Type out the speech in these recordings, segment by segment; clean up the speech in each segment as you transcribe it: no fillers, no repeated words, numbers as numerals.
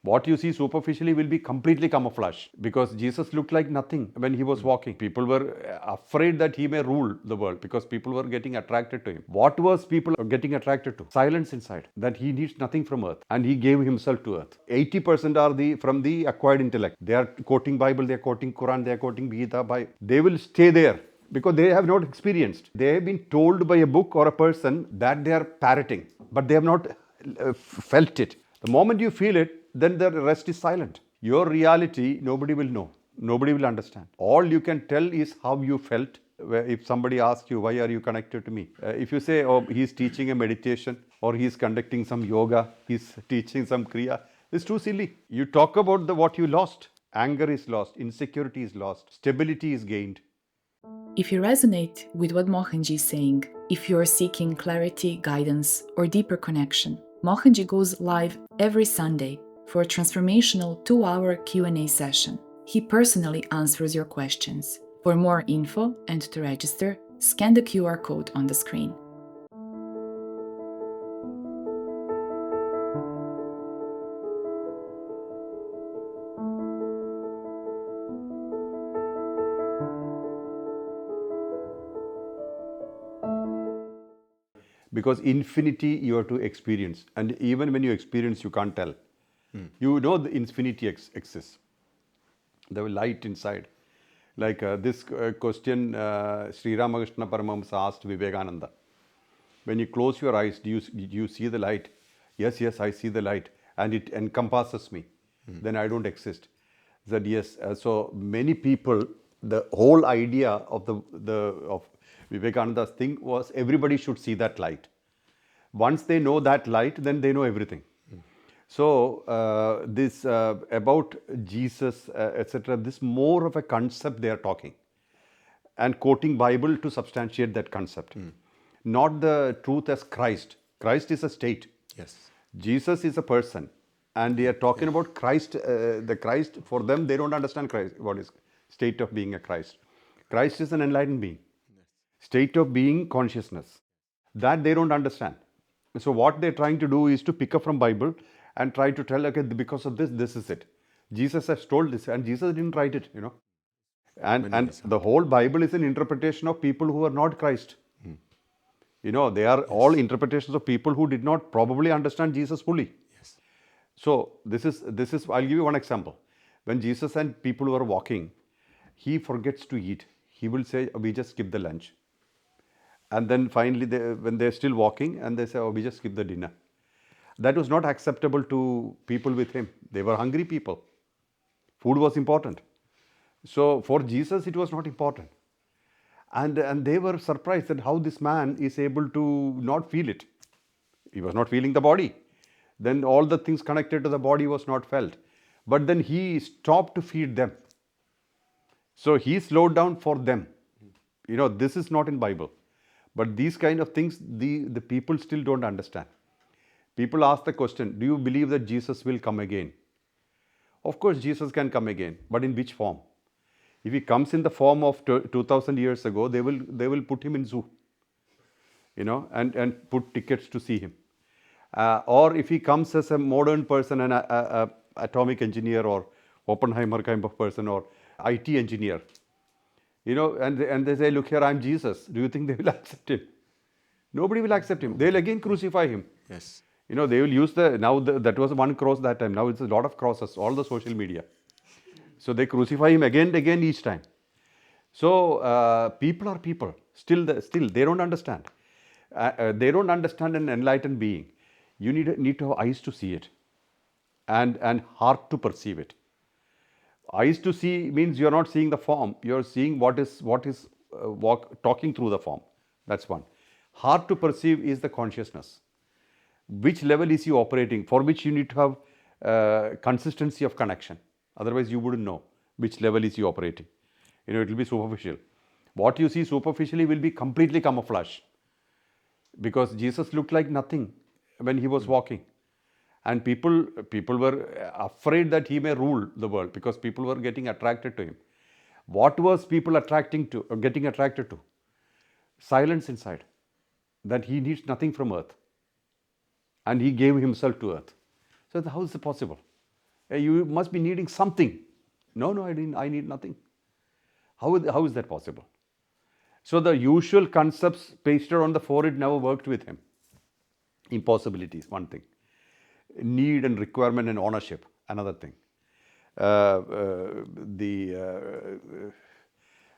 What you see superficially will be completely camouflage, because Jesus looked like nothing when he was walking. People were afraid that he may rule the world because people were getting attracted to him. What was people getting attracted to? Silence inside, that he needs nothing from earth, and he gave himself to earth. 80% are from the acquired intellect. They are quoting Bible, they are quoting Quran, they are quoting Gita. They will stay there because they have not experienced. They have been told by a book or a person that they are parroting, but they have not felt it. The moment you feel it, then the rest is silent. Your reality, nobody will know. Nobody will understand. All you can tell is how you felt. If somebody asks you, why are you connected to me? If you say, oh, he's teaching a meditation, or he's conducting some yoga, he's teaching some kriya, it's too silly. You talk about what you lost. Anger is lost, insecurity is lost, stability is gained. If you resonate with what Mohanji is saying, if you are seeking clarity, guidance, or deeper connection, Mohanji goes live every Sunday for a transformational 2-hour Q&A session. He personally answers your questions. For more info and to register, scan the QR code on the screen. Because infinity you have to experience, and even when you experience, you can't tell. You know the infinity exists, the light inside. Like this question Sri Ramakrishna Paramahamsa asked Vivekananda, when you close your eyes, do you see the light? Yes, I see the light, and it encompasses me. Then I don't exist. He said yes. So many people, the whole idea of of Vivekananda's thing was everybody should see that light. Once they know that light, then they know everything. So this about Jesus, etc. This more of a concept they are talking, and quoting Bible to substantiate that concept, not the truth as Christ. Christ is a state. Yes. Jesus is a person, and they are talking about Christ. The Christ, for them, they don't understand Christ. What is state of being a Christ? Christ is an enlightened being, state of being consciousness. That they don't understand. So what they're trying to do is to pick up from Bible and try to tell, okay, because of this, this is it. Jesus has told this, and Jesus didn't write it, And the whole Bible is an interpretation of people who are not Christ. They are all interpretations of people who did not probably understand Jesus fully. Yes. So this is. I'll give you one example. When Jesus and people were walking, he forgets to eat. He will say, oh, we just skip the lunch. And then finally, when they're still walking, and they say, oh, we just skip the dinner. That was not acceptable to people with him. They were hungry people. Food was important. So for Jesus, it was not important. And they were surprised that how this man is able to not feel it. He was not feeling the body. Then all the things connected to the body was not felt. But then he stopped to feed them. So he slowed down for them. This is not in Bible. But these kind of things, the people still don't understand. People ask the question, do you believe that Jesus will come again? Of course, Jesus can come again, but in which form? If he comes in the form of 2000 years ago, they will put him in zoo, and put tickets to see him. Or if he comes as a modern person, an atomic engineer or Oppenheimer kind of person, or IT engineer, and they say, look here, I'm Jesus. Do you think they will accept him? Nobody will accept him. They'll again crucify him. Yes. They will use that was one cross that time. Now it's a lot of crosses, all the social media. So they crucify him again and again each time. So people are people. Still they don't understand. They don't understand an enlightened being. You need to have eyes to see it, and heart to perceive it. Eyes to see means you're not seeing the form. You're seeing what is talking through the form. That's one. Heart to perceive is the consciousness. Which level is he operating? For which you need to have consistency of connection. Otherwise, you wouldn't know which level is he operating. It will be superficial. What you see superficially will be completely camouflage. Because Jesus looked like nothing when he was walking. And people were afraid that he may rule the world because people were getting attracted to him. What was people getting attracted to? Silence inside. That he needs nothing from earth. And he gave himself to earth. So how is it possible? You must be needing something. No, no, I need nothing. How is that possible? So the usual concepts pasted on the forehead never worked with him. Impossibilities, one thing. Need and requirement and ownership, another thing. The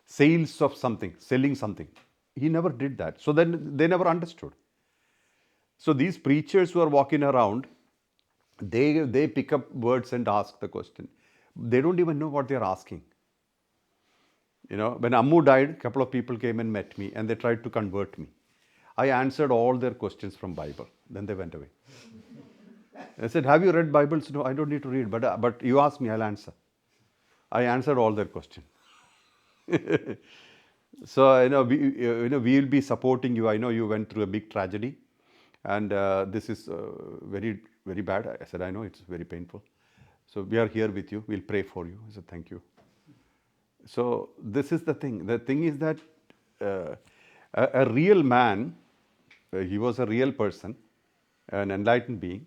sales of something, selling something. He never did that. So then they never understood. So these preachers who are walking around, they pick up words and ask the question. They don't even know what they're asking. You know, when Ammu died, a couple of people came and met me and they tried to convert me. I answered all their questions from Bible. Then they went away. I said, have you read Bibles? No, I don't need to read, but you ask me, I'll answer. I answered all their questions. So, we will be supporting you. I know you went through a big tragedy and this is very, very bad. I said, I know it's very painful. So we are here with you. We'll pray for you. I said, thank you. So this is the thing. The thing is that a real man, he was a real person, an enlightened being,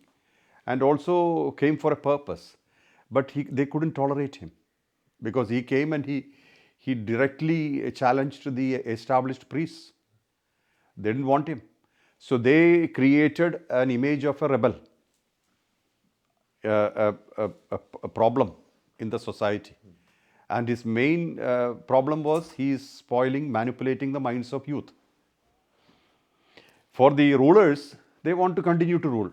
and also came for a purpose. But they couldn't tolerate him because he came and he directly challenged the established priests. They didn't want him. So they created an image of a rebel, a problem in the society. And his main problem was he is spoiling, manipulating the minds of youth. For the rulers, they want to continue to rule.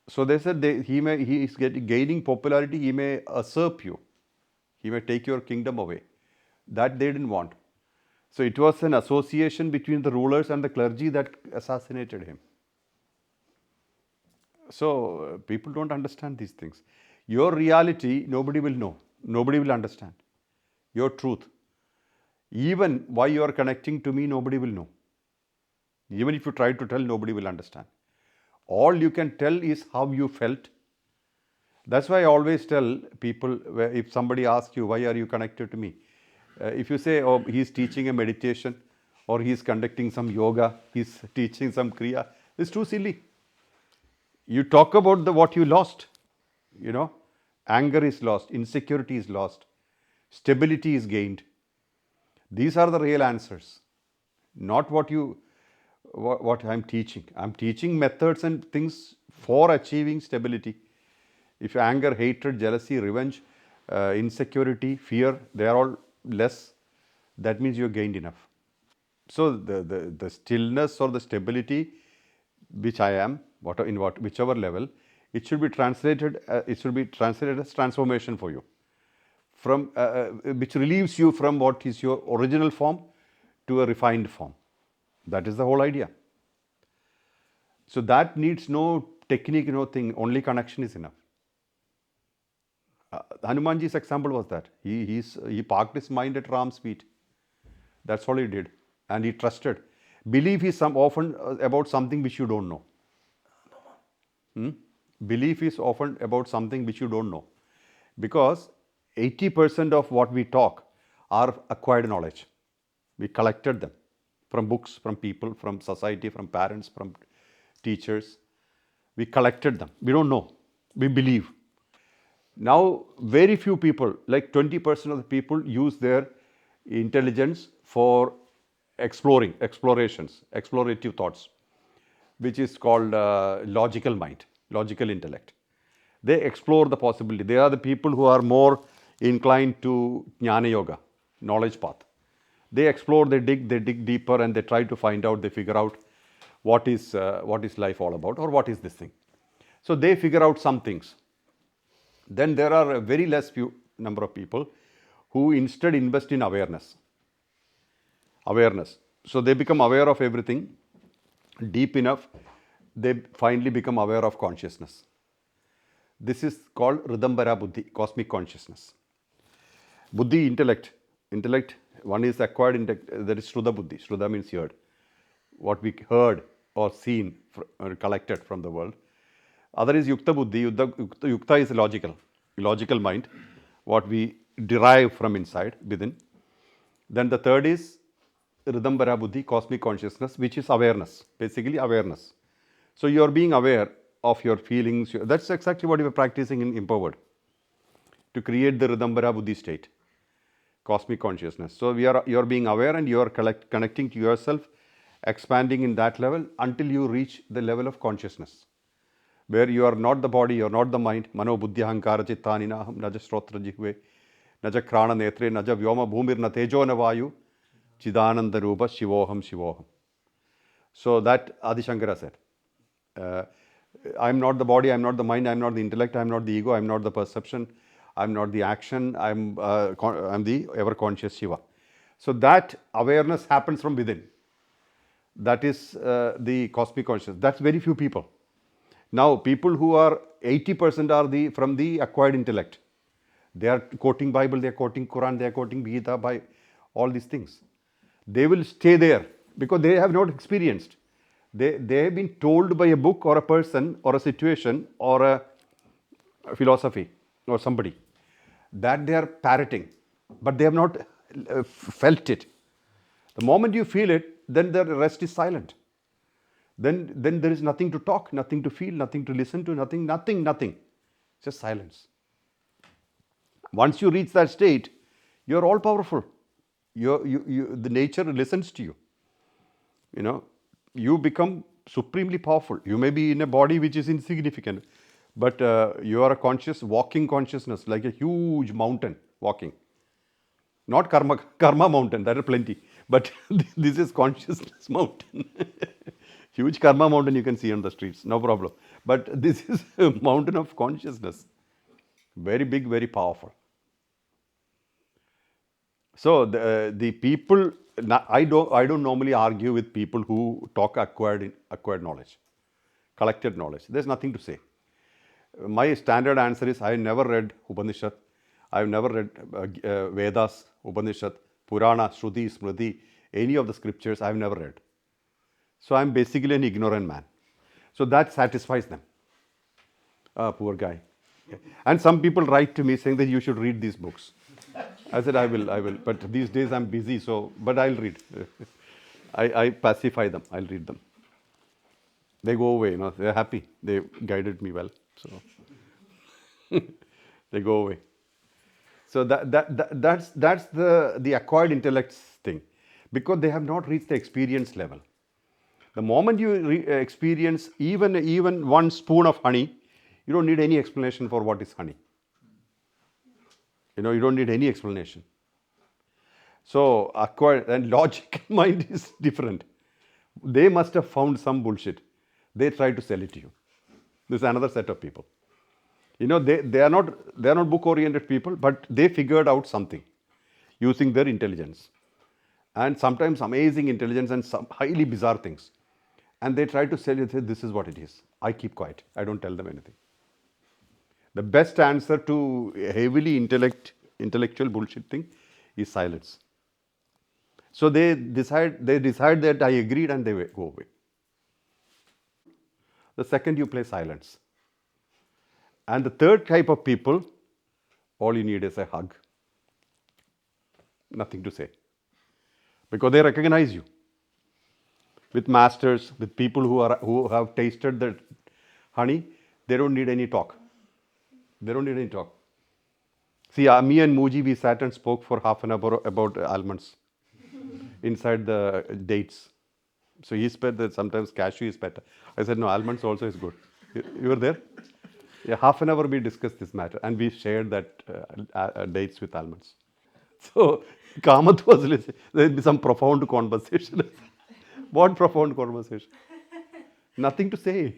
So they said he is gaining popularity, he may usurp you. He may take your kingdom away. That they didn't want. So it was an association between the rulers and the clergy that assassinated him. So people don't understand these things. Your reality, nobody will know. Nobody will understand. Your truth. Even why you are connecting to me, nobody will know. Even if you try to tell, nobody will understand. All you can tell is how you felt. That's why I always tell people, if somebody asks you, why are you connected to me? If you say, oh, he's teaching a meditation, or he's conducting some yoga, he's teaching some kriya, it's too silly. You talk about what you lost. Anger is lost, insecurity is lost, stability is gained. These are the real answers, not what I'm teaching. I'm teaching methods and things for achieving stability. If anger, hatred, jealousy, revenge, insecurity, fear, they are all less, that means you gained enough. So the stillness or the stability which I am, whichever level, it should be translated. It should be translated as transformation for you, from which relieves you from what is your original form to a refined form. That is the whole idea. So that needs no technique, no thing. Only connection is enough. Hanumanji's example was that he parked his mind at Ram's feet. That's all he did, and he trusted. Belief is often about something which you don't know. Belief is often about something which you don't know, because 80% of what we talk are acquired knowledge. We collected them from books, from people, from society, from parents, from teachers. We collected them. We don't know. We believe. Now, very few people, like 20% of the people, use their intelligence for explorations, explorative thoughts, which is called logical mind, logical intellect. They explore the possibility. They are the people who are more inclined to Jnana Yoga, knowledge path. They explore, they dig deeper, and they try to find out, they figure out what is life all about, or what is this thing. So they figure out some things. Then there are a very few number of people who instead invest in awareness. So they become aware of everything deep enough, they finally become aware of consciousness. This is called Ridambara Buddhi, cosmic consciousness. Buddhi, intellect, one is acquired intellect, that is Shruta Buddhi. Shruta means heard. What we heard or seen or collected from the world. Other is Yukta Buddhi. Yukta is logical mind, what we derive from inside, within. Then the third is Ridambara Buddhi, cosmic consciousness, which is awareness, basically awareness. So you are being aware of your feelings. That's exactly what you are practicing in Empowered. to create the Ridambara Buddhi state, cosmic consciousness. So you're being aware and you're connecting to yourself, expanding in that level until you reach the level of consciousness, where you are not the body, you're not the mind. Mano buddhi ahankara chittani naham naja shrotra jihve naja krana netre naja vyoma bhumir na tejo na vayu chidananda rupa shivoham shivoham. So that Adi Shankara said. Uh, I'm not the body, I'm not the mind, I'm not the intellect, I'm not the ego, I'm not the perception, I'm not the action, I'm the ever conscious Shiva. So that awareness happens from within. That is the cosmic consciousness. That's very few people. Now, people who are 80% are from the acquired intellect. They are quoting Bible, they are quoting Quran, they are quoting Gita, by all these things. They will stay there because they have not experienced. They have been told by a book or a person or a situation or a philosophy or somebody that they are parroting, but they have not felt it. The moment you feel it, then the rest is silent. Then there is nothing to talk, nothing to feel, nothing to listen to, nothing. Just silence. Once you reach that state, you are all powerful. The nature listens to you. You know, you become supremely powerful. You may be in a body which is insignificant, but you are a conscious, walking consciousness, like a huge mountain walking. Not karma mountain, there are plenty, but this is consciousness mountain. Huge karma mountain you can see on the streets, no problem. But this is a mountain of consciousness. Very big, very powerful. So the people, I don't normally argue with people who talk acquired knowledge, collected knowledge. There's nothing to say. My standard answer is I never read Upanishad, I've never read Vedas, Upanishad, Purana, Shruti, Smriti, any of the scriptures I've never read. So I'm basically an ignorant man. So that satisfies them. Poor guy. And some people write to me saying that you should read these books. I said, I will. But these days I'm busy, but I'll read. I pacify them. I'll read them. They go away, they're happy. They guided me well. So they go away. So that's the acquired intellects thing. Because they have not reached the experience level. The moment you experience even one spoon of honey, you don't need any explanation for what is honey. You don't need any explanation. So acquired and logic mind is different. They must have found some bullshit. They try to sell it to you. This is another set of people. They are not book oriented people, but they figured out something using their intelligence. And sometimes amazing intelligence and some highly bizarre things. And they try to sell you, this is what it is. I keep quiet. I don't tell them anything. The best answer to heavily intellectual bullshit thing is silence. So they decide that I agreed and they go away. The second you play silence. And the third type of people, all you need is a hug. Nothing to say. Because they recognize you. With masters, with people who have tasted the honey, they don't need any talk. They don't need any talk. See, me and Muji, we sat and spoke for half an hour about almonds inside the dates. So he said that sometimes cashew is better. I said, no, almonds also is good. You were there? Yeah, half an hour we discussed this matter and we shared that dates with almonds. So Kamath was listening. There will be some profound conversation. What profound conversation? Nothing to say.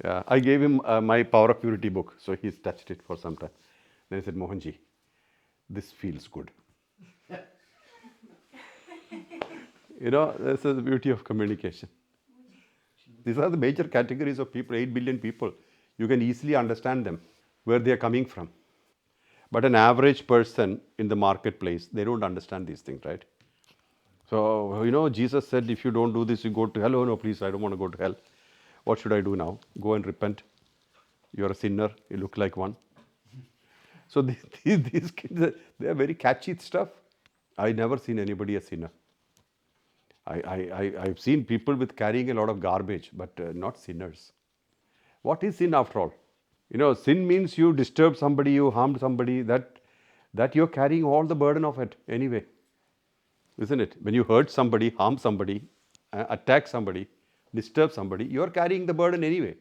Yeah, I gave him my Power of Purity book, so he's touched it for some time. Then he said, Mohanji, this feels good. This is the beauty of communication. These are the major categories of people, 8 billion people. You can easily understand them, where they are coming from. But an average person in the marketplace, they don't understand these things, right? So, Jesus said, if you don't do this, you go to hell. Oh, no, please, I don't want to go to hell. What should I do now? Go and repent. You're a sinner. You look like one. So these kids, they are very catchy stuff. I never seen anybody a sinner. I've seen people with carrying a lot of garbage, but not sinners. What is sin after all? Sin means you disturbed somebody, you harmed somebody, that you're carrying all the burden of it anyway, isn't it? When you hurt somebody, harm somebody, attack somebody, disturb somebody, you're carrying the burden anyway.